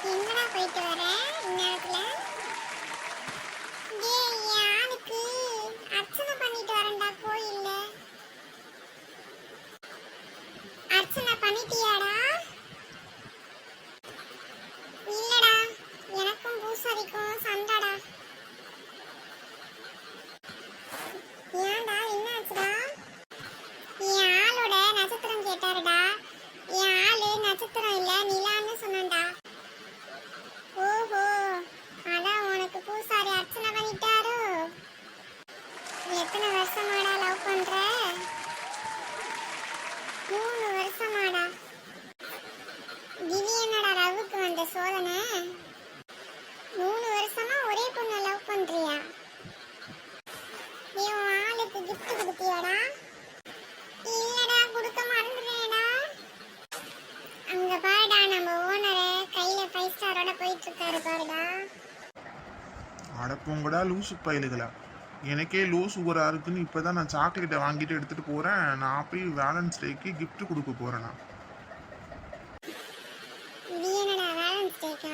எங்கடா போயிட்டு வர இந்நேரத்துல? டேய், என் ஆளுக்கு அர்ச்சனை பண்ணிட்டு வரேன்டா கோயில்ல. அர்ச்சனை பண்ணிட்டியாடா? இல்லடா, எனக்கும் பூசாரிக்கும் சண்டைடா. ஏன்டா, என்னாச்சுடா? என் ஆளோட நட்சத்திரம் கேட்டாருடா. என் ஆளு நட்சத்திரம் இல்ல நிலான்னு சொன்னான்டா. ஓஹோ, அதான் உனக்கு பூசாரி அர்ச்சனை பண்ணிட்டாரோ? எத்தனை வருஷமாடா லவ் பண்ற? 3 வருஷமாடா. இது என்னடா லவ்வுக்கு வந்த சோதனை? 3 வருஷமா ஒரே பொண்ணை லவ் பண்றியா? நீ உன் ஆளுக்கு gift கொடுத்தியாடா? இல்லடா, கொடுக்க மறந்துட்டேடா. அங்க பாருடா, நம்ம ஓனரை கையில 5 ஸ்டாரோட போயிட்டு இருக்காரு பாருடா. அடப்போங்கடா லூசு பயலுகளா. எனக்கே லோ சுகரா இருக்குன்னு இப்பதான் நான் சாக்லேட்டை வாங்கிட்டு எடுத்துட்டு போறேன். நான் போய் வேலன்ஸ் டேக்கு gift கொடுக்க போறேன். இது என்னடா வேலன்ஸ் டேக்கு